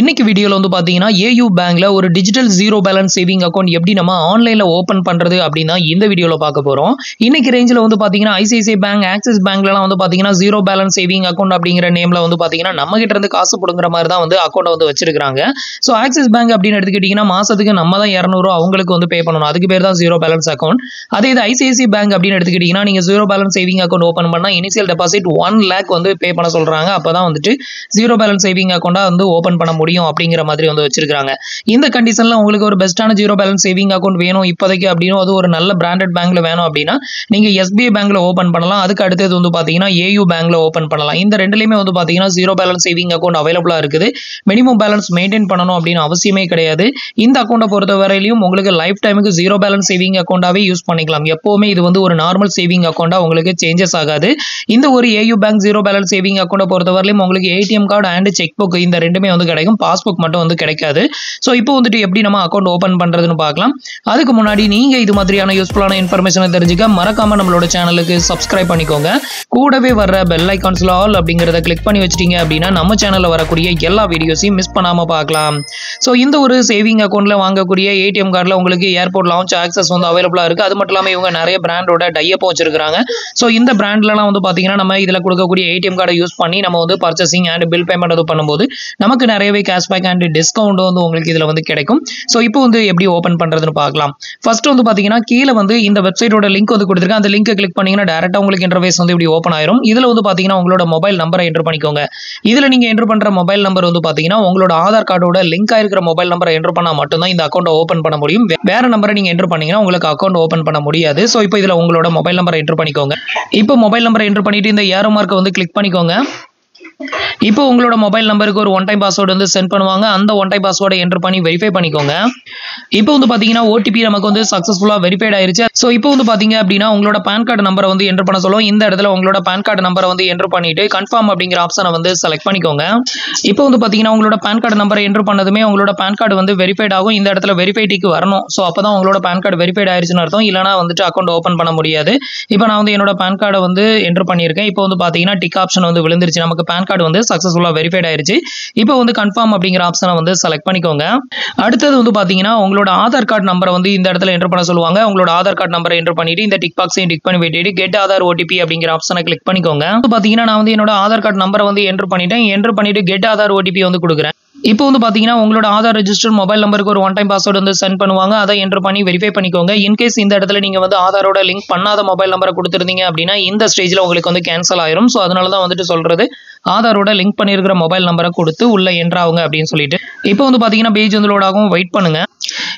இன்னைக்கு வீடியோல வந்து பாத்தீங்கன்னா ஏயு பேங்க்ல ஒரு digital zero balance saving account எப்படி நம்ம ஆன்லைன்ல ஓபன் பண்றது அப்படின்னா இந்த வீடியோல பார்க்க போறோம். இன்னைக்கு ரேஞ்சில வந்து பாத்தீங்கன்னா ஐசிஐசிஐ பேங்க், ஆக்சிஸ் பேங்க்லலாம் வந்து பாத்தீங்கன்னா ஜீரோ பேலன்ஸ் சேவிங் அக்கௌண்ட் அப்படிங்கிற நேம்ல வந்து பாத்தீங்கன்னா நம்ம கிட்ட இருந்து காசு புடுங்குற மாதிரி தான் வந்து அக்கௌண்ட் வந்து வச்சிருக்காங்க. ஸோ ஆக்சிஸ் பேங்க் அப்படின்னு எடுத்துக்கிட்டீங்கன்னா மாசத்துக்கு நம்ம தான் 200 அவங்களுக்கு வந்து பே பண்ணணும். அதுக்கு பேர் தான் ஜீரோ பேலன்ஸ் அக்கௌண்ட். அதே இது ஐசிஐசிஐ பேங்க் அப்படின்னு எடுத்துக்கிட்டீங்கன்னா நீங்க zero balance saving account open பண்ணா இனிஷியல் டெபாசிட் 1 lakh வந்து பே பண்ண சொல்றாங்க. அப்பதான் வந்துட்டு ஜீரோ பேலன்ஸ் சேவிங் அக்கௌண்டா வந்து ஓபன் பண்ண முடியும் அப்படிங்கிற மாதிரி வந்து வச்சிருக்காங்க. இந்த கண்டிஷன்ல உங்களுக்கு ஒரு பெஸ்டான ஜீரோ பேலன்ஸ் சேவிங் அக்கௌண்ட் வேணும் இப்போதைக்கு அப்படின்னு அது ஒரு நல்ல பிராண்டட் பேங்க்ல வேணும் அப்படின்னா நீங்க எஸ்பிஐ பேங்க்ல ஓபன் பண்ணலாம். அதுக்கு அடுத்தது வந்து பாத்தீங்கன்னா ஏயு பேங்க்ல ஓபன் பண்ணலாம். இந்த ரெண்டுலயுமே வந்து பாத்தீங்கன்னா ஜீரோ பேலன்ஸ் சேவிங் அக்கௌண்ட் அவைலபிளா இருக்குது. மினிமம் பேலன்ஸ் மெயின்டைன் பண்ணணும் அப்படின்னு அவசியமே கிடையாது. இந்த அக்கௌண்ட்டை பொறுத்த வரையிலும் உங்களுக்கு லைஃப் டைமுக்கு ஜீரோ பேலன்ஸ் சேவிங் அக்கௌண்டாவே யூஸ் பண்ணிக்கலாம். எப்பவுமே இது வந்து ஒரு நார்மல் சேவிங் அக்கௌண்டா உங்களுக்கு சேஞ்சஸ் ஆகாது. இந்த ஒரு AU bank zero balance saving அக்கௌண்ட்டை பொறுத்த வரையிலும் உங்களுக்கு ATM card and check book இந்த ரெண்டுமே வந்து கிடைக்கும். பாஸ்புக் மட்டும் வந்து கிடைக்காது. ஸோ இப்போ வந்துட்டு எப்படி நம்ம அக்கௌண்ட் ஓபன் பண்றதுன்னு பார்க்கலாம். அதுக்கு முன்னாடி நீங்க இது மாதிரியான யூஸ்ஃபுல்லான இன்ஃபர்மேஷனை தெரிஞ்சுக்க மறக்காம நம்மளோட சேனலுக்கு சப்ஸ்கிரைப் பண்ணிக்கோங்க. கூடவே வர்ற பெல் ஐகான்ஸ்ல ஆல் அப்படிங்கறத கிளிக் பண்ணி வச்சிட்டீங்க அப்படின்னா நம்ம சேனல்ல வரக்கூடிய எல்லா வீடியோஸையும் மிஸ் பண்ணாம பார்க்கலாம். ஸோ இந்த ஒரு சேவிங் அக்கௌண்ட்ல வாங்கக்கூடிய ஏடிஎம் கார்டில் உங்களுக்கு ஏர்போர்ட் லான்ச் ஆக்சஸ் வந்து அவைலபிளா இருக்கு. அது மட்டும் இல்லாமல் இவங்க நிறைய பிராண்டோட டைப் வச்சிருக்காங்க. ஸோ இந்த பிராண்ட்லாம் வந்து பாத்தீங்கன்னா நம்ம இதில் கொடுக்கக்கூடிய ஏடிஎம் கார்டை யூஸ் பண்ணி நம்ம வந்து பர்ச்சேசிங் அண்ட் பில் பேமெண்ட் அது பண்ணும்போது நமக்கு நிறையவே கேஷ்பேக் அண்ட் டிஸ்கவுண்ட் வந்து உங்களுக்கு இதில் வந்து கிடைக்கும். ஸோ இப்போ வந்து எப்படி ஓப்பன் பண்ணுறதுன்னு பார்க்கலாம். ஃபர்ஸ்ட் வந்து பார்த்தீங்கன்னா கீழே வந்து இந்த வெப்சைட்டோட லிங்க் வந்து கொடுத்துருக்கேன். அந்த லிங்கை கிளிக் பண்ணீங்கன்னா டேரெக்டாக உங்களுக்கு இன்டர்ஃபேஸ் வந்து இப்படி ஓப்பன் ஆயிரும். இதில் வந்து பார்த்தீங்கன்னா உங்களோட மொபைல் நம்பரை என்டர் பண்ணிக்கோங்க. இதில் நீங்கள் என்டர் பண்ணுற மொபைல் நம்பர் வந்து பார்த்தீங்கன்னா உங்களோட ஆதார் கார்டோட லிங்க் ஆயிருக்கிற மொபைல் நம்பரை என்டர் பண்ணால் மட்டும்தான் இந்த அக்கௌண்ட்டை ஓப்பன் பண்ண முடியும். வேற நம்பரை நீங்கள் என்டர் பண்ணீங்கன்னா உங்களுக்கு அக்கௌண்ட் ஓப்பன் பண்ண முடியாது. ஸோ இப்போ இதில் உங்களோட மொபைல் நம்பரை என்டர் பண்ணிக்கோங்க. இப்போ மொபைல் நம்பரை என்டர் பண்ணிட்டு இந்த ஏரோ மார்க்கை வந்து கிளிக் பண்ணிக்கோங்க. இப்போ உங்களோட மொபைல் நம்பருக்கு ஒரு ஒன் டைம் பாஸ்வேர்டு வந்து சென்ட் பண்ணுவாங்க. அந்த ஒன் டைம் பாஸ்வேர்டை என்டர் பண்ணி வெரிஃபை பண்ணிக்கோங்க. இப்போ வந்து பாத்தீங்கன்னா ஓடிபி நமக்கு வந்து சக்சஸ்ஃபுல்லா வெரிஃபைட் ஆயிருச்சு. ஸோ இப்போ வந்து பாத்தீங்க அப்படின்னா உங்களோட பேன் கார்டு நம்பரை வந்து என்டர் பண்ண சொல்லுவோம். இந்த இடத்துல உங்களோட பேன் கார்டு நம்பரை வந்து என்டர் பண்ணிட்டு கன்ஃபார்ம் அப்படிங்கிற ஆப்ஷனை வந்து செலக்ட் பண்ணிக்கோங்க. இப்போ வந்து பாத்தீங்கன்னா உங்களோட பேன் கார்டு நம்பரை என்டர் பண்ணதுமே உங்களோட பேன் கார்டு வந்து வெரிஃபைட் ஆகும். இந்த இடத்துல வெரிஃபைடிக்கு வரணும். ஸோ அப்பதான் உங்களோட பேன் கார்டு வெரிஃபைட் ஆயிருச்சுன்னு அர்த்தம். இல்லைனா வந்துட்டு அக்கௌண்ட் ஓப்பன் பண்ண முடியாது. இப்போ நான் வந்து என்னோட பேன் கார்டை வந்து என்டர் பண்ணியிருக்கேன். இப்போ வந்து பாத்தீங்கன்னா டிக் ஆப்ஷன் வந்து விழுந்துருச்சு. நமக்கு பேன் கார்டு வந்து சக்சஸ்ஃபுல்லா வெரிஃபைட் ஆயிருச்சு. இப்போ வந்து கன்ஃபார்ம் அப்படிங்கிற ஆப்ஷனை வந்து செலக்ட் பண்ணிக்கோங்க. அடுத்தது வந்து பாத்தீங்கன்னா உங்களோட ஆதார் கார்டு நம்பரை வந்து இந்த இடத்துல என்டர் பண்ண சொல்லுவாங்க. உங்களோட ஆதார் கார்டு நம்பரை என்டர் பண்ணிட்டு இந்த டிக் பாக்ஸையும் டிக் பண்ணி விட்டுட்டு கெட் ஆதார் ஓடிபி அப்படிங்கிற ஆப்ஷனை கிளிக் பண்ணிக்கோங்க. பாத்தீங்கன்னா நான் வந்து என்னோட ஆதார் கார்டு நம்பரை வந்து என்டர் பண்ணிட்டு கெட் ஆதார் ஓடிபி வந்து கொடுக்குறேன். இப்போ வந்து பாத்தீங்கன்னா உங்களோட ஆதார் ரெஜிஸ்டர் மொபைல் நம்பருக்கு ஒரு ஒன் டைம் பாஸ்வேர்டு வந்து சென்ட் பண்ணுவாங்க. அதை என்டர் பண்ணி வெரிஃபை பண்ணிக்கோங்க. இன்கேஸ் இந்த இடத்துல நீங்க வந்து ஆதாரோட லிங்க் பண்ணாத மொபைல் நம்பரை கொடுத்துருந்தீங்க அப்படின்னா இந்த ஸ்டேஜ்ல உங்களுக்கு வந்து கேன்சல் ஆயிரும். ஸோ அதனால தான் வந்துட்டு சொல்றது ஆதாரோட லிங்க் பண்ணியிருக்கிற மொபைல் நம்பரை கொடுத்து உள்ள என்டர் ஆகுங்க அப்படின்னு சொல்லிட்டு. இப்போ வந்து பாத்தீங்கன்னா பேஜ் வந்து லோட் ஆகும். வெயிட் பண்ணுங்க.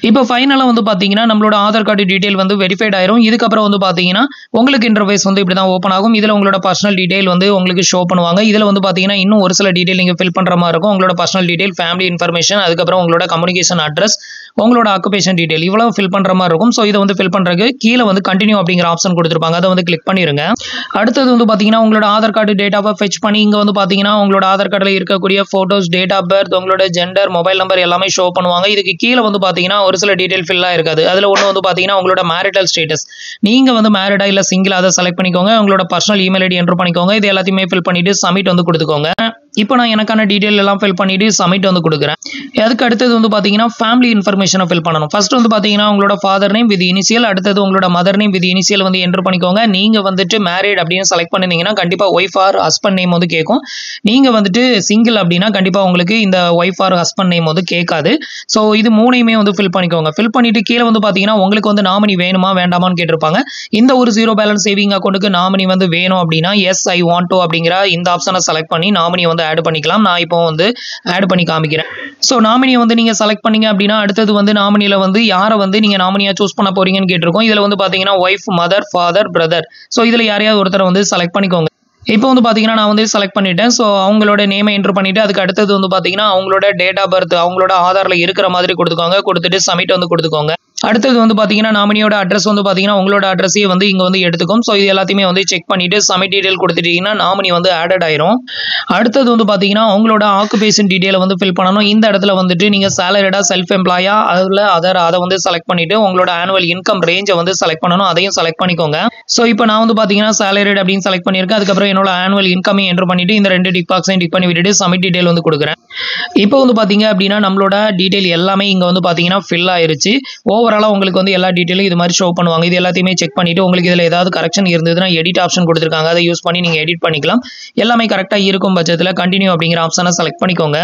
இப்போ ஃபைனலாக வந்து பார்த்தீங்கன்னா நம்மளோட ஆதார் கார்டு டீடைல் வந்து வெரிஃபைட் ஆயிரும். இதுக்கப்புறம் வந்து பார்த்தீங்கன்னா உங்களுக்கு இன்டர்ஃபேஸ் வந்து இப்படி தான் ஓப்பன் ஆகும். இதில் உங்களோட பர்சனல் டீடைல் வந்து உங்களுக்கு ஷோ பண்ணுவாங்க. இதில் வந்து பார்த்தீங்கன்னா இன்னும் ஒரு சில டீடைல் நீங்கள் ஃபில் பண்ணுற மாதிரி இருக்கும். உங்களோட பர்சனல் டீடைல், ஃபேமிலி இன்ஃபர்மேஷன், அதுக்கப்புறம் உங்களோட கம்யூனிகேஷன் அட்ரஸ், உங்களோட ஆக்குபேஷன் டீடைல் இவ்வளவு ஃபில் பண்ணுற மாதிரி இருக்கும். ஸோ இதை வந்து ஃபில் பண்ணுறதுக்கு கீழே வந்து கண்டினியூ அப்படிங்கிற ஆப்ஷன் கொடுத்துருப்பாங்க. அதை வந்து கிளிக் பண்ணிருங்க. அடுத்தது வந்து பார்த்தீங்கன்னா உங்களோட ஆதார் கார்டு டேட்டாவை ஃபெச் பண்ணி இங்கே வந்து பார்த்தீங்கன்னா உங்களோட ஆதார் கார்டில் இருக்கக்கூடிய ஃபோட்டோஸ், டேட் ஆஃப் பர்த், உங்களோட ஜெண்டர், மொபைல் நம்பர் எல்லாமே ஷோ பண்ணுவாங்க. இதுக்கு கீழே வந்து பார்த்தீங்கன்னா ஒரு சில டீடைல் ஃபில்லா இருக்காது. அதுல ஒன்று வந்து பார்த்தீங்கன்னா உங்களோட மேரிட்டல் ஸ்டேட்டஸ், நீங்க வந்து மேரிடா இல்லை சிங்கிள், அதை செலக்ட் பண்ணிக்கோங்க. உங்களோட பர்சனல் இமெயில் ஐடி என்டர் பண்ணிக்கோங்க. இது எல்லாத்தையுமே ஃபில் பண்ணிட்டு சப்மிட் வந்து கொடுத்துக்கோங்க. இப்போ நான் எனக்கான டீடைல் எல்லாம் ஃபில் பண்ணிட்டு சப்மிட் வந்து கொடுக்குறேன். அதுக்கு அடுத்தது வந்து பார்த்தீங்கன்னா ஃபேமிலி இன்ஃபர்மேஷனை ஃபில் பண்ணணும். ஃபர்ஸ்ட் வந்து பார்த்தீங்கன்னா உங்களோட ஃபாதர் நேம் வித் இனிஷியல், அடுத்தது உங்களோட மதர் நேம் வித் இனிஷியல் வந்து என்டர் பண்ணிக்கோங்க. நீங்க வந்துட்டு மேரிட் அப்படின்னு செலக்ட் பண்ணிங்கன்னா கண்டிப்பா ஒய்ஃப் ஆர் ஹஸ்பண்ட் நேம் வந்து கேட்கும். நீங்க வந்துட்டு சிங்கிள் அப்படின்னா கண்டிப்பா உங்களுக்கு இந்த ஒய்ஃப் ஆர் ஹஸ்பண்ட் நேம் வந்து கேட்காது. ஸோ இது மூணையுமே வந்து ஃபில் பண்ணிக்கோங்க. ஃபில் பண்ணிட்டு கீழே வந்து பார்த்தீங்கன்னா உங்களுக்கு வந்து நாமினி வேணுமா வேண்டாமான்னு கேட்டிருப்பாங்க. இந்த ஒரு ஜீரோ பேலன்ஸ் சேவிங் அக்கௌண்ட்டுக்கு நாமினி வந்து வேணும் அப்படின்னா எஸ் ஐ வாண்ட் டு அப்படிங்கிற இந்த ஆப்ஷனை செலக்ட் பண்ணி நாமினி வந்து ஆட் பண்ணிக்கலாம். நான் இப்போ வந்து ஆட் பண்ணி காமிக்கிறேன். ஸோ நாமினியை வந்து நீங்க செலக்ட் பண்ணீங்க அப்படின்னா அடுத்தது வந்து நாமினியில வந்து யாரை வந்து நீங்க நாமினியா சூஸ் பண்ண போறீங்கன்னு கேட்டிருக்கோம். இதுல வந்து பாத்தீங்கன்னா wife, mother, father, brother. So இதுல யாரையாவது ஒருத்தரை வந்து செலக்ட் பண்ணிக்கோங்க. இப்போ வந்து பாத்தீங்கன்னா நான் வந்து செலக்ட் பண்ணிட்டேன். ஸோ அவங்களோட நேமை என்டர் பண்ணிட்டு அதுக்கு அடுத்தது வந்து பாத்தீங்கன்னா அவங்களோட டேட் ஆஃப் பர்த் அவங்களோட ஆதார்ல இருக்கிற மாதிரி கொடுத்துக்கோங்க. கொடுத்துட்டு சப்மிட் வந்து கொடுத்துக்கோங்க. அடுத்தது வந்து பார்த்தீங்கன்னா நாமினியோட அட்ரஸ் வந்து பார்த்தீங்கன்னா உங்களோட அட்ரஸையே வந்து இங்கே வந்து எடுத்துக்கும். ஸோ இது எல்லாத்தையுமே வந்து செக் பண்ணிவிட்டு சப்மிட் டீடைல் கொடுத்துட்டீங்கன்னா நாமினி வந்து ஆடட் ஆயிரும். அடுத்தது வந்து பார்த்தீங்கன்னா உங்களோட ஆக்குபேஷன் டீடைலை வந்து ஃபில் பண்ணணும். இந்த இடத்துல வந்துட்டு நீங்கள் சேலரிடா செல்ஃப் எம்ப்ளாயா அதில் அதை வந்து செலக்ட் பண்ணிவிட்டு உங்களோட ஆனுவல் இன்கம் ரேஞ்சை வந்து செலக்ட் பண்ணணும். அதையும் செலக்ட் பண்ணிக்கோங்க. ஸோ இப்போ நான் வந்து பார்த்தீங்கன்னா சேலரிட் அப்படின்னு செலக்ட் பண்ணியிருக்கேன். அதுக்கப்புறம் என்னோட ஆனுவல் இன்கமையும் என்டர் பண்ணிவிட்டு இந்த 2 டிக் பாக்ஸையும் டிக் பண்ணி விட்டுட்டு சப்மிட் டீடைல் வந்து கொடுக்குறேன். இப்போ வந்து பார்த்தீங்க அப்படின்னா நம்மளோட டீடைல் எல்லாமே இங்கே வந்து பார்த்தீங்கன்னா ஃபில் ஆயிருச்சு. ஓவராலாக உங்களுக்கு வந்து எல்லா டீட்டெயிலும் இது மாதிரி ஷோ பண்ணுவாங்க. இது எல்லாத்தையுமே செக் பண்ணிவிட்டு உங்களுக்கு இதில் ஏதாவது கரெக்ஷன் இருந்ததுன்னா எடிட் ஆப்ஷன் கொடுத்துருக்காங்க. அதை யூஸ் பண்ணி நீங்கள் எடிட் பண்ணிக்கலாம். எல்லாமே கரெக்டாக இருக்கும் பட்சத்தில் கண்டினியூ அப்படிங்கிற ஆப்ஷனை செலக்ட் பண்ணிக்கோங்க.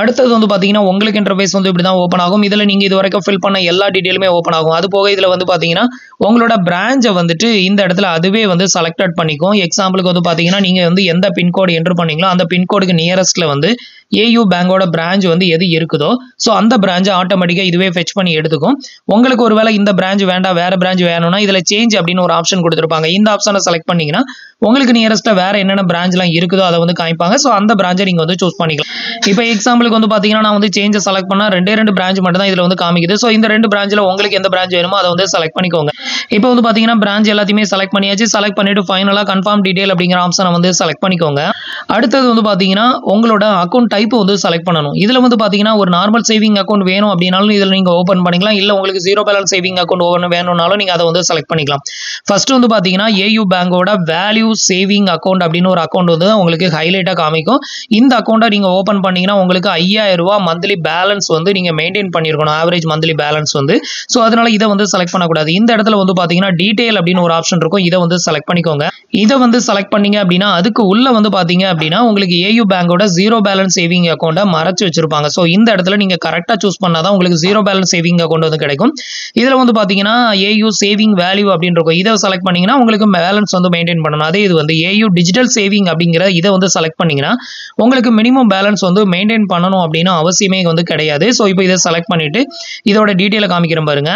அடுத்தது வந்து பார்த்தீங்கன்னா உங்களுக்கு இன்டர்ஃபேஸ் வந்து இப்படி தான் ஓப்பன் ஆகும். இதில் நீங்கள் இது வரைக்கும் ஃபில் பண்ண எல்லா டீட்டெயிலுமே ஓப்பன் ஆகும். அது போக இதில் வந்து பார்த்தீங்கன்னா உங்களோட பிரான்ச்சை வந்துட்டு இந்த இடத்துல அதுவே வந்து செலக்டட் பண்ணிக்கும். எக்ஸாம்பிளுக்கு வந்து பார்த்தீங்கன்னா நீங்கள் வந்து எந்த பின்கோடு என்டர் பண்ணீங்களோ அந்த பின்கோடுக்கு நியரஸ்ட்டில் வந்து ஏயு பேங்கோட பிரான்ச் வந்து எது இருக்குதோ ஸோ அந்த பிரான்ச்சை ஆட்டோமேட்டிக்காக இதுவே ஃபெச் பண்ணி எடுத்துக்கும். உங்களுக்கு ஒருவேளை இந்த பிரான்ச் வேண்டாம் வேறு பிரான்ச் வேணும்னா இதில் சேஞ்ச் அப்படின்னு ஒரு ஆப்ஷன் கொடுத்துருப்பாங்க. இந்த ஆப்ஷனை செலக்ட் பண்ணிங்கன்னா உங்களுக்கு நியரஸ்ட்டாக வேறு என்னென்ன பிரான்ச்லாம் இருக்குதோ அதை வந்து காமிப்பாங்க. ஸோ அந்த பிரான்ச்சை நீங்கள் வந்து சூஸ் பண்ணிக்கலாம். இப்போ எக்ஸாம்பிளுக்கு வந்து பார்த்தீங்கன்னா நான் வந்து சேஞ்சை செலக்ட் பண்ணால் 2 பிரான்ச் மட்டும் தான் இதில் வந்து காமிக்குது. ஸோ இந்த 2 பிரான்ச்சில் உங்களுக்கு எந்த பிரான்ச் வேணுமோ அதை வந்து செலக்ட் பண்ணிக்கோங்க. இப்போ வந்து பார்த்தீங்கன்னா பிரான்ச் எல்லாத்தையுமே செலக்ட் பண்ணியாச்சு. செலக்ட் பண்ணிட்டு ஃபைனலாக கன்ஃபார்ம் டீடைல் அப்படிங்கிற ஆப்ஷனை வந்து செலக்ட் பண்ணிக்கோங்க. அடுத்தது வந்து பார்த்தீங்கன்னா உங்களோட அக்கௌண்ட் டைப் வந்து செலக்ட் பண்ணணும். இதில் வந்து பார்த்தீங்கன்னா ஒரு நார்மல் சேவிங் அக்கௌண்ட் வேணும் அப்படின்னாலும் இதில் நீங்கள் ஓப்பன் பண்ணிக்கலாம். இல்லை உங்களுக்கு zero balance saving account open வேணும்னாலும் நீங்கள் அதை வந்து செலக்ட் பண்ணிக்கலாம். ஃபர்ஸ்ட் வந்து பார்த்தீங்கன்னா ஏயு பேங்கோட வேல்யூ சேவிங் அக்கௌண்ட் அப்படின்னு ஒரு அக்கௌண்ட் வந்து உங்களுக்கு ஹைலைட்டாக காமிக்கும். இந்த அக்கௌண்ட்டை நீங்கள் ஓப்பன் பண்ணீங்கன்னா உங்களுக்கு 5000 ரூபா மந்த்லி பேலன்ஸ் வந்து நீங்கள் மெயின்டைன் பண்ணியிருக்கணும். ஆவரேஜ் மந்த்லி பேலன்ஸ் வந்து. ஸோ அதனால இதை வந்து செலக்ட் பண்ணக்கூடாது. இந்த இடத்துல வந்து பார்த்தீங்கன்னா டீடைல் அப்படின்னு ஒரு ஆப்ஷன் இருக்கும். இதை வந்து செலக்ட் பண்ணிக்கோங்க. இதை வந்து செலக்ட் பண்ணீங்க அப்படின்னா அதுக்கு உள்ள வந்து பார்த்தீங்க அப்படின்னா உங்களுக்கு ஏயு பேங்கோட ஜீரோ பேலன்ஸ் சேவிங் அக்கௌண்ட்டை மறைச்சு வச்சிருப்பாங்க. ஸோ இந்த இடத்துல நீங்கள் கரெக்டாக சூஸ் பண்ணாதான் உங்களுக்கு ஜீரோ பேலன்ஸ் சேவிங் அக்கௌண்ட் வந்து கிடைக்கும். இதில் வந்து பார்த்தீங்கன்னா ஏயு சேவிங் வேல்யூ அப்படின்னு இருக்கும். இதை செலக்ட் பண்ணீங்கன்னா உங்களுக்கு பேலன்ஸ் வந்து மெயின்டைன் பண்ணணும். அதே இது வந்து ஏயு டிஜிட்டல் சேவிங் அப்படிங்கிற இதை வந்து செலக்ட் பண்ணீங்கன்னா உங்களுக்கு மினிமம் பேலன்ஸ் வந்து மெயின்டைன் பண்ணணும் அப்படின்னு அவசியமே வந்து கிடையாது. ஸோ இப்போ இதை செலக்ட் பண்ணிட்டு இதோட டீட்டெயிலை காமிக்கிறேன் பாருங்க.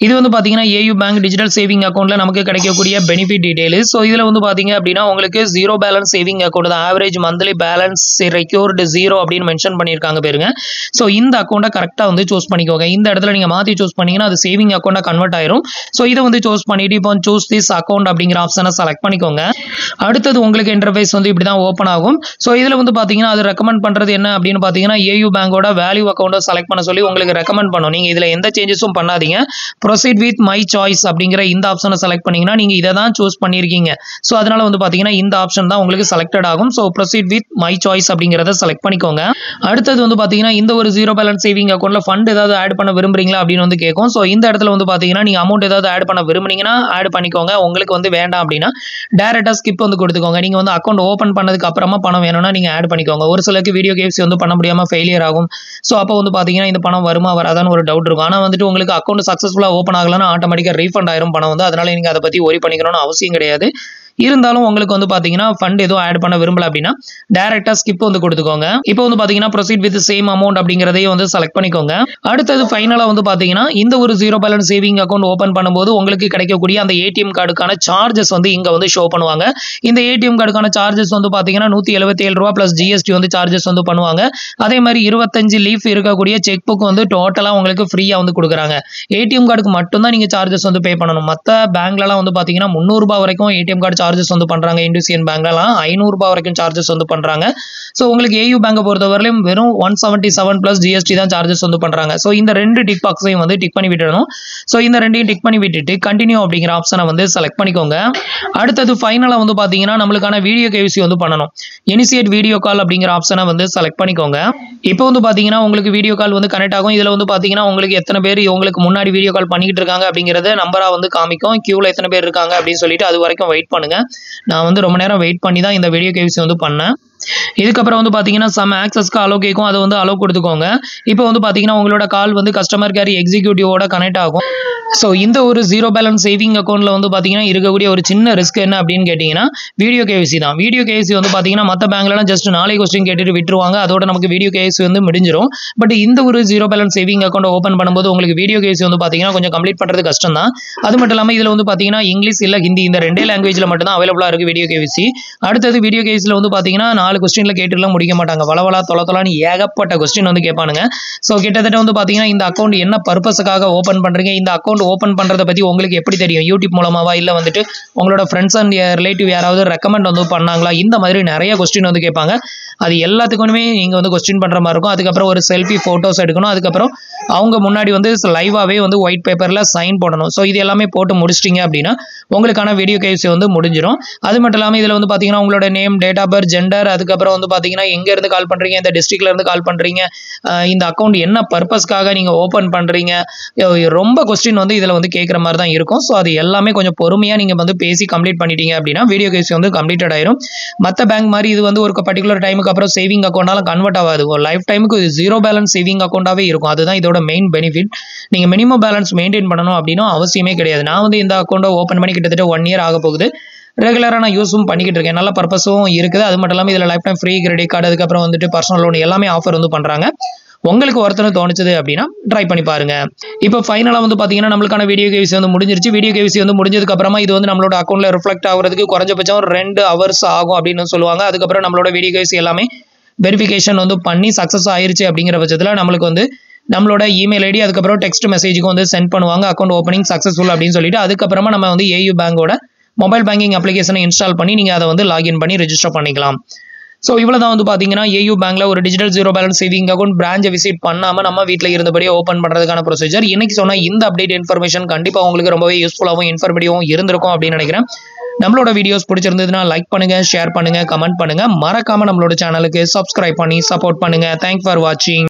இது வந்து பார்த்தீங்கன்னா ஏயு பேங்க் டிஜிட்டல் சேவிங் அக்கௌண்ட்ல நமக்கு கிடைக்கக்கூடிய பெனிஃபிட் டீடைல். ஸோ இதில் வந்து பார்த்தீங்க அப்படின்னா உங்களுக்கு ஜீரோ பேலன்ஸ் சேவிங் அக்கௌண்ட் தான். ஆவரேஜ் மந்த்லி பேலன்ஸ் ரெக்யூர்டு 0 அப்படின்னு மென்ஷன் பண்ணியிருக்காங்க பாருங்க. ஸோ இந்த அக்கௌண்ட்டை கரெக்டாக வந்து சூஸ் பண்ணிக்கோங்க. இந்த இடத்துல நீங்கள் மாற்றி சூஸ் பண்ணீங்கன்னா அது சேவிங் அக்கௌண்ட்டாக கன்வெர்ட் ஆயிரும். ஸோ இதை வந்து சூஸ் பண்ணிட்டு இப்போ சூஸ் திஸ் அக்கௌண்ட் அப்படிங்கிற ஆப்ஷனை செலக்ட் பண்ணிக்கோங்க. அடுத்தது உங்களுக்கு இன்டர்ஃபேஸ் வந்து இப்படி தான் ஓப்பன் ஆகும். ஸோ இதில் வந்து பார்த்தீங்கன்னா அது ரெக்கமெண்ட் பண்ணுறது என்ன அப்படின்னு பார்த்தீங்கன்னா ஏயு பேங்கோட வேல்யூ அக்கௌண்ட்டை செலக்ட் பண்ண சொல்லி உங்களுக்கு ரெக்கமெண்ட் பண்ணும். நீங்கள் இதில் எந்த சேஞ்சஸும் பண்ணாதீங்க. ப்ரொசீட் வித் மை சாய்ஸ் அப்படிங்கிற இந்த ஆப்ஷனை செலக்ட் பண்ணீங்கன்னா நீங்கள் இதை தான் சூஸ் பண்ணியிருக்கீங்க. ஸோ அதனால வந்து பார்த்தீங்கன்னா இந்த ஆப்ஷன் தான் உங்களுக்கு செலக்டட் ஆகும். So proceed with my choice அப்படிங்கிறத செலக்ட் பண்ணிக்கோங்க. அடுத்தது வந்து பார்த்தீங்கன்னா இந்த ஒரு ஜீரோ பேலன்ஸ் சேவிங் அக்கௌண்ட்டில் ஃபண்ட் ஏதாவது ஆட் பண்ண விரும்புறீங்களா அப்படின்னு வந்து கேட்கும். ஸோ இந்த இடத்துல வந்து பார்த்தீங்கன்னா நீங்கள் அமௌண்ட் ஏதாவது ஆட் பண்ண விரும்புனீங்கன்னா ஆட் பண்ணிக்கோங்க. உங்களுக்கு வந்து வேண்டாம் அப்படின்னா டேரெக்டாக ஸ்கிப் வந்து கொடுத்துக்கோங்க. நீங்கள் வந்து அக்கௌண்ட் ஓப்பன் பண்ணதுக்கு அப்புறமா பணம் வேணும்னா நீங்கள் ஆட் பண்ணிக்கோங்க. ஒரு சிலருக்கு வீடியோ கேப்ஸ் வந்து பண்ண முடியாமல் ஃபெயிலியர் ஆகும். ஸோ அப்போ வந்து பார்த்தீங்கன்னா இந்த பணம் வருமா வராதான்னு ஒரு டவுட் இருக்கும். ஆனால் வந்துட்டு உங்களுக்கு அக்கௌண்ட் சக்ஸஸ்ஃபுல்லாக ஓப்பன் ஆகலன்னா ஆட்டோமேட்டிக்காக ரீஃபண்ட் ஆயிரும் பணம் வந்து. அதனால நீங்கள் அதை பற்றி ஒரி பண்ணிக்கணும்னு அவசியம் கிடையாது. இருந்தாலும் உங்களுக்கு வந்து பார்த்தீங்கன்னா ஃபண்ட் எதுவும் ஆட் பண்ண விரும்பல அப்படின்னா டேரெக்டாக ஸ்கிப் வந்து கொடுத்துக்கோங்க. இப்போ வந்து பார்த்தீங்கன்னா ப்ரொசீட் வித் சேம் அமௌண்ட் அப்படிங்கிறதையும் வந்து செலக்ட் பண்ணிக்கோங்க. அடுத்தது ஃபைனலாக வந்து பார்த்தீங்கன்னா இந்த ஒரு zero balance saving account open பண்ணும்போது உங்களுக்கு கிடைக்கக்கூடிய அந்த ஏடிஎம் கார்டுக்கான சார்ஜஸ் வந்து இங்கே வந்து ஷோ பண்ணுவாங்க. இந்த ஏடிஎம் கார்டுக்கான சார்ஜஸ் வந்து பார்த்தீங்கன்னா 177 ரூபா ப்ளஸ் ஜிஎஸ்டி வந்து சார்ஜஸ் வந்து பண்ணுவாங்க. அதே மாதிரி 25 லீஃப் இருக்கக்கூடிய செக் புக் வந்து டோட்டலாக உங்களுக்கு ஃப்ரீயாக வந்து கொடுக்குறாங்க. ஏடிஎம் கார்டுக்கு மட்டும்தான் நீங்கள் சார்ஜஸ் வந்து பே பண்ணணும். மற்ற பேங்க்லலாம் வந்து பார்த்தீங்கன்னா 300 ரூபாய் வரைக்கும் ஏடிஎம் கார்டு சார்ஜஸ் வந்து பண்றாங்க. இண்டஸ்இண்ட் பேங்க்லலாம் 500 ரூபாய் வரைக்கும் சார்ஜஸ் வந்து பண்றாங்க. ஸோ உங்களுக்கு ஏயு பேங்கை பொறுத்தவரையிலும் வெறும் 177 பிளஸ் ஜிஎஸ்டி தான் சார்ஜஸ் வந்து பண்றாங்க. ஸோ இந்த 2 டிக் பாக்ஸையும் வந்து டிக் பண்ணி விட்டுடணும். ஸோ இந்த 2ஐயும் டிக் பண்ணி விட்டுட்டு கண்டினியூ அப்படிங்கிற ஆப்ஷனை வந்து செலக்ட் பண்ணிக்கோங்க. அடுத்தது ஃபைனலாக வந்து பார்த்தீங்கன்னா நம்மளுக்கான வீடியோ கேவிசி வந்து பண்ணணும். இனிஷியேட் வீடியோ கால் அப்படிங்கிற ஆப்ஷனை வந்து செலக்ட் பண்ணிக்கோங்க. இப்போ வந்து பார்த்தீங்கன்னா உங்களுக்கு வீடியோ கால் வந்து கனெக்ட் ஆகும். இதில் வந்து பார்த்தீங்கன்னா உங்களுக்கு எத்தனை பேர் உங்களுக்கு முன்னாடி வீடியோ கால் பண்ணிக்கிட்டு இருக்காங்க அப்படிங்கிறத நம்பராக வந்து காமிக்கும். கியூவில் எத்தனை பேர் இருக்காங்க அப்படின்னு சொல்லிட்டு அது வரைக்கும் வெயிட் பண்ணுங்க. நான் வந்து ரொம்ப நேரம் வெயிட் பண்ணி தான் இந்த வீடியோ கேவிசி வந்து பண்ணேன். இதுக்கப்புறம் வந்து பார்த்தீங்கன்னா சம் ஆக்சஸ்க்கு அலோ கேட்கும். அதை வந்து அலோ கொடுத்துக்கோங்க. இப்போ வந்து பார்த்தீங்கன்னா உங்களோட கால் வந்து கஸ்டமர் கேர் எக்ஸிக்யூட்டிவோட கனெக்ட் ஆகும். ஸோ இந்த ஒரு ஜீரோ பேலன்ஸ் சேவிங் அக்கௌண்ட்டில் வந்து பார்த்தீங்கன்னா இருக்கக்கூடிய ஒரு சின்ன ரிஸ்க் என்ன அப்படின்னு கேட்டிங்கன்னா வீடியோ கேவிசி தான். வீடியோ கேவிசி வந்து பார்த்தீங்கன்னா மற்ற பேங்க்லாம் ஜஸ்ட் 4 கொஸ்டின் கேட்டுட்டு விட்டுருவாங்க, அதோட நமக்கு வீடியோ கேவிசி வந்து முடிஞ்சிடும். பட் இந்த ஒரு zero balance saving account open பண்ணும்போது உங்களுக்கு வீடியோ கேவிசி வந்து பார்த்தீங்கன்னா கொஞ்சம் கம்ப்ளீட் பண்ணுறது கஷ்டம் தான். அது மட்டும் இல்லாமல் இதில் வந்து பார்த்தீங்கன்னா இங்கிலீஷ் இல்லை ஹிந்தி இந்த 2 லாங்குவேஜில் மட்டும் தான் அவைலபிளாக இருக்குது வீடியோ கேவிசி. அடுத்தது வீடியோ கேவிசியில் வந்து பார்த்தீங்கன்னா 4 கொஸ்டினில் கேட்டுலாம் முடிக்க மாட்டாங்க, வளவலா தொலைன்னு ஏகப்பட்ட கொஸ்டின் வந்து கேட்பானுங்க. ஸோ கிட்டத்தட்ட வந்து பார்த்தீங்கன்னா இந்த அக்கௌண்ட் என்ன பர்பஸுக்காக ஓப்பன் பண்ணுறீங்க, இந்த அக்கௌண்ட் ஓப்பன் பண்ணுறதை பற்றி உங்களுக்கு எப்படி தெரியும், யூடியூப் மூலமாவா இல்லை வந்துட்டு உங்களோட ஃப்ரெண்ட்ஸ் அண்ட் ரிலேட்டிவ் யாராவது ரெக்கமெண்ட் வந்து பண்ணாங்களா, இந்த மாதிரி நிறைய கொஸ்டின் வந்து கேட்பாங்க. அது எல்லாத்துக்குமே நீங்கள் வந்து கொஸ்டின் பண்ணுற மாதிரி இருக்கும். அதுக்கப்புறம் ஒரு செல்ஃபி ஃபோட்டோஸ் எடுக்கணும், அதுக்கப்புறம் அவங்க முன்னாடி வந்து லைவாகவே வந்து ஒயிட் பேப்பரில் சைன் போடணும். ஸோ இது எல்லாமே போட்டு முடிச்சிட்டிங்க அப்படின்னா உங்களுக்கான வீடியோ கேவிசி வந்து முடிஞ்சிடும். அது மட்டும் இல்லாமல் இதில் வந்து பார்த்தீங்கன்னா உங்களோட name, date of birth, gender, அதுக்கப்புறம் வந்து பார்த்தீங்கன்னா எங்கேருந்து கால் பண்ணுறீங்க, இந்த டிஸ்ட்ரிக்ட்லேருந்து கால் பண்ணுறீங்க, இந்த அக்கௌண்ட் என்ன பர்பஸ்க்காக நீங்கள் ஓப்பன் பண்ணுறீங்க, ரொம்ப கொஸ்டின் வந்து இதில் வந்து கேட்குற மாதிரி தான் இருக்கும். ஸோ அது எல்லாமே கொஞ்சம் பொறுமையாக நீங்கள் வந்து பேசி கம்ப்ளீட் பண்ணிட்டீங்க அப்படின்னா வீடியோ கேவிசி வந்து கம்ப்ளீட்டட் ஆயிரும். மற்ற பேங்க் மாதிரி இது வந்து ஒரு பர்டிகுலர் டைமுக்கு அப்புறம் சேவிங் அக்கௌண்ட்டாலும் கன்வெர்ட் ஆகாது, ஒரு லைஃப் டைமுக்கு இது ஜீரோ பேலன்ஸ் சேவிங் அக்கௌண்ட்டாகவே இருக்கும். அதுதான் இதோட மெயின் பெனிஃபிட். நீங்கள் மினிமம் பேலன்ஸ் மெயின்டைன் பண்ணணும் அப்படின்னா அவசியமே கிடையாது. நான் வந்து இந்த அக்கௌண்ட்டை ஓப்பன் பண்ணி கிட்டத்தட்ட 1 இயர் ஆக போகுது. ரெகுலராக நான் யூஸும் பண்ணிக்கிட்டு இருக்கேன், நல்ல பர்பஸும் இருக்குது. அது மட்டும் இல்லாமல் இதில் life time free credit card, அதுக்கப்புறம் வந்துட்டு பர்சனல் லோன் எல்லாமே ஆஃபர் வந்து பண்ணுறாங்க. உங்களுக்கு ஒருத்தர் தோணுச்சுது அப்படின்னா ட்ரை பண்ணி பாருங்க. இப்போ ஃபைனலாக வந்து பார்த்தீங்கன்னா நம்மளுக்கான வீடியோ கேவிசி வந்து முடிஞ்சிருச்சு. வீடியோ கேவிசி வந்து முடிஞ்சதுக்கு அப்புறமா இது வந்து நம்மளோட அக்கௌண்ட்டில் ரிஃப்ளெக்ட் ஆகிறதுக்கு குறைஞ்சபட்சம் 2 ஹவர்ஸ் ஆகும் அப்படின்னு சொல்லுவாங்க. அதுக்கப்புறம் நம்மளோட வீடியோ கேவிசி எல்லாமே வெரிஃபிகேஷன் வந்து பண்ணி சக்ஸஸ் ஆயிருச்சு அப்படிங்கிற பட்சத்தில் நம்மளுக்கு வந்து நம்மளோட இமெயில் ஐடி அதுக்கப்புறம் டெக்ஸ்ட் மெசேஜுக்கு வந்து சென்ட் பண்ணுவாங்க, அக்கௌண்ட் ஓப்பனிங் சக்ஸஸ்ஃபுல் அப்படின்னு சொல்லிட்டு. அதுக்கப்புறமா நம்ம வந்து ஏயு பேங்கோட மொபைல் பேங்கிங் அப்ளிகேஷனை இன்ஸ்டால் பண்ணி நீங்கள் அதை வந்து லாகின் பண்ணி ரெஜிஸ்டர் பண்ணிக்கலாம். ஸோ இவ்வளோ தான் வந்து பார்த்தீங்கன்னா ஏயு பேங்க்கில் ஒரு digital zero balance saving account பிரான்ச்சை விசிட் பண்ணாமல் நம்ம வீட்டில் இருந்தபடியே ஓப்பன் பண்ணுறதுக்கான ப்ரொசீஜர். இன்னைக்கு சொன்ன இந்த அப்டேட் இன்ஃபர்மேஷன் கண்டிப்பாக உங்களுக்கு ரொம்பவே யூஸ்ஃபுல்லாகவும் இன்ஃபர்மேட்டிவாகவும் இருந்திருக்கும் அப்படின்னு நினைக்கிறேன். நம்மளோட வீடியோஸ் பிடிச்சிருந்ததுன்னா லைக் பண்ணுங்கள், ஷேர் பண்ணுங்கள், கமெண்ட் பண்ணுங்கள், மறக்காமல் நம்மளோட சேனலுக்கு சப்ஸ்கிரைப் பண்ணி சப்போர்ட் பண்ணுங்கள். தேங்க்ஸ் ஃபார் வாட்சிங்.